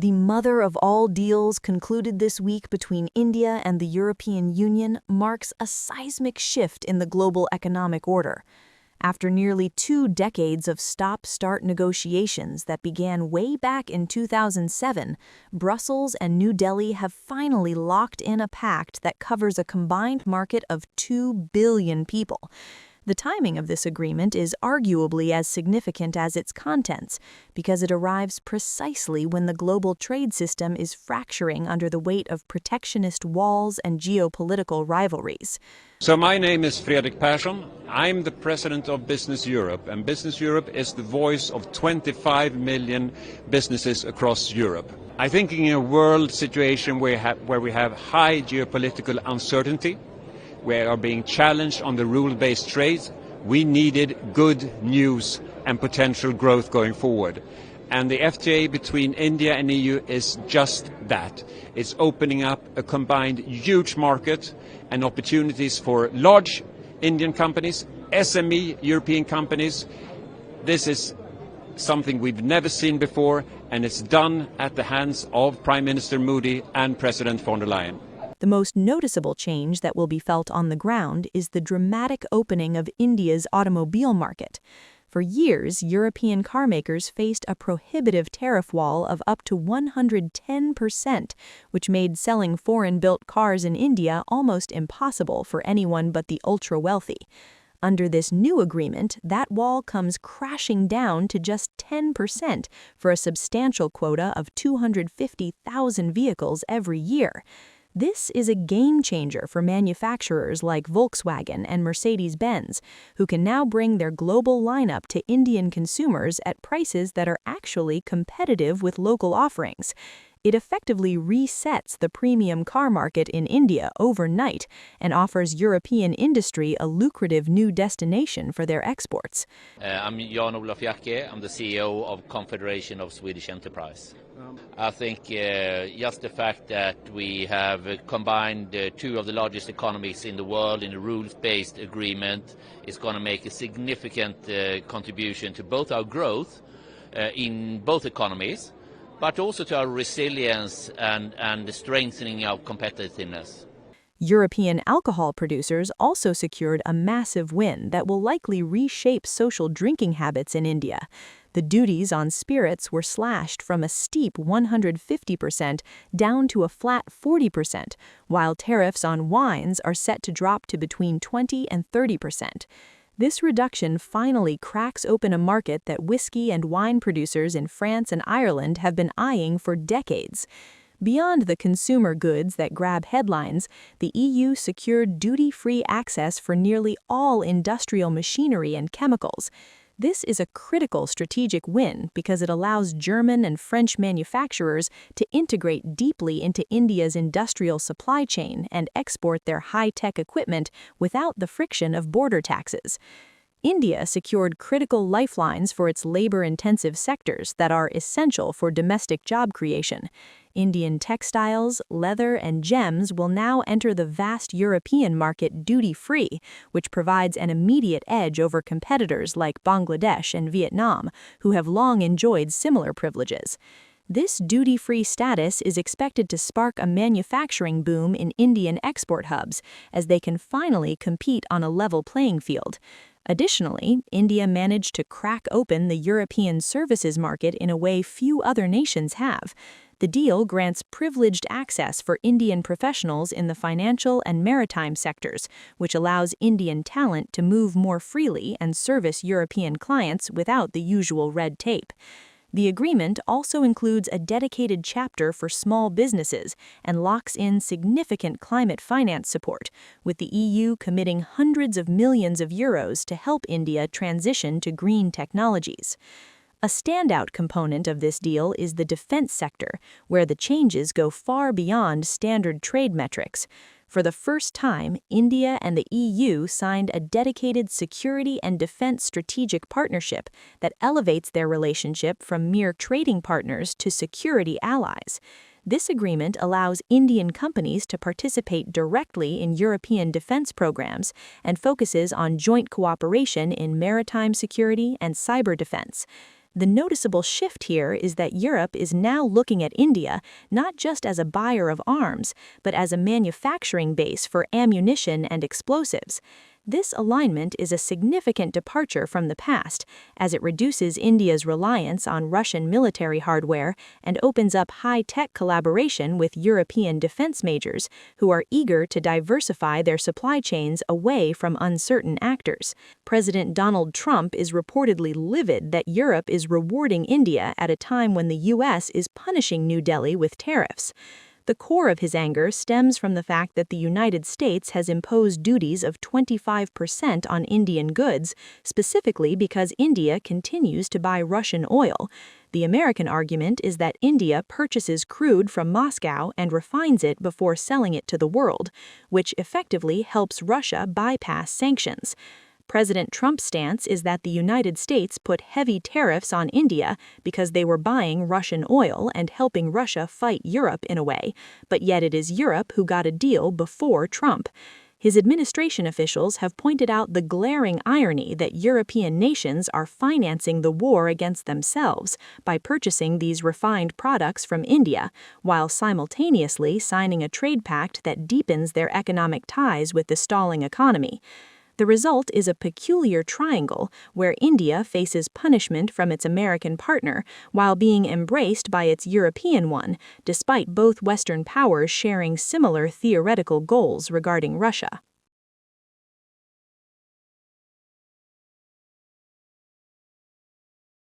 The mother of all deals concluded this week between India and the European Union marks a seismic shift in the global economic order. After nearly 2 decades of stop-start negotiations that began way back in 2007, Brussels and New Delhi have finally locked in a pact that covers a combined market of 2 billion people. The timing of this agreement is arguably as significant as its contents, because it arrives precisely when the global trade system is fracturing under the weight of protectionist walls and geopolitical rivalries. So my name is Fredrik Persson. I'm the president of Business Europe, and Business Europe is the voice of 25 million businesses across Europe. I think in a world situation where we have high geopolitical uncertainty, we are being challenged on the rule-based trade, we needed good news and potential growth going forward. And the FTA between India and EU is just that. It's opening up a combined huge market and opportunities for large Indian companies, SME European companies. This is something we've never seen before, and it's done at the hands of Prime Minister Modi and President von der Leyen. The most noticeable change that will be felt on the ground is the dramatic opening of India's automobile market. For years, European carmakers faced a prohibitive tariff wall of up to 110%, which made selling foreign-built cars in India almost impossible for anyone but the ultra-wealthy. Under this new agreement, that wall comes crashing down to just 10% for a substantial quota of 250,000 vehicles every year. This is a game-changer for manufacturers like Volkswagen and Mercedes-Benz, who can now bring their global lineup to Indian consumers at prices that are actually competitive with local offerings. It effectively resets the premium car market in India overnight and offers European industry a lucrative new destination for their exports. I'm Jan-Olof Jacke. I'm the CEO of Confederation of Swedish Enterprise. I think just the fact that we have combined 2 of the largest economies in the world in a rules-based agreement is going to make a significant contribution to both our growth in both economies, but also to our resilience and the strengthening of competitiveness. European alcohol producers also secured a massive win that will likely reshape social drinking habits in India. The duties on spirits were slashed from a steep 150% down to a flat 40%, while tariffs on wines are set to drop to between 20 and 30%. This reduction finally cracks open a market that whiskey and wine producers in France and Ireland have been eyeing for decades. Beyond the consumer goods that grab headlines, the EU secured duty-free access for nearly all industrial machinery and chemicals. This is a critical strategic win because it allows German and French manufacturers to integrate deeply into India's industrial supply chain and export their high-tech equipment without the friction of border taxes. India secured critical lifelines for its labor-intensive sectors that are essential for domestic job creation. Indian textiles, leather, and gems will now enter the vast European market duty-free, which provides an immediate edge over competitors like Bangladesh and Vietnam, who have long enjoyed similar privileges. This duty-free status is expected to spark a manufacturing boom in Indian export hubs, as they can finally compete on a level playing field. Additionally, India managed to crack open the European services market in a way few other nations have. The deal grants privileged access for Indian professionals in the financial and maritime sectors, which allows Indian talent to move more freely and service European clients without the usual red tape. The agreement also includes a dedicated chapter for small businesses and locks in significant climate finance support, with the EU committing hundreds of millions of euros to help India transition to green technologies. A standout component of this deal is the defense sector, where the changes go far beyond standard trade metrics. For the first time, India and the EU signed a dedicated security and defense strategic partnership that elevates their relationship from mere trading partners to security allies. This agreement allows Indian companies to participate directly in European defense programs and focuses on joint cooperation in maritime security and cyber defense. The noticeable shift here is that Europe is now looking at India not just as a buyer of arms, but as a manufacturing base for ammunition and explosives. This alignment is a significant departure from the past, as it reduces India's reliance on Russian military hardware and opens up high-tech collaboration with European defense majors, who are eager to diversify their supply chains away from uncertain actors. President Donald Trump is reportedly livid that Europe is rewarding India at a time when the U.S. is punishing New Delhi with tariffs. The core of his anger stems from the fact that the United States has imposed duties of 25% on Indian goods, specifically because India continues to buy Russian oil. The American argument is that India purchases crude from Moscow and refines it before selling it to the world, which effectively helps Russia bypass sanctions. President Trump's stance is that the United States put heavy tariffs on India because they were buying Russian oil and helping Russia fight Europe in a way, but yet it is Europe who got a deal before Trump. His administration officials have pointed out the glaring irony that European nations are financing the war against themselves by purchasing these refined products from India, while simultaneously signing a trade pact that deepens their economic ties with the stalling economy. The result is a peculiar triangle where India faces punishment from its American partner while being embraced by its European one, despite both Western powers sharing similar theoretical goals regarding Russia.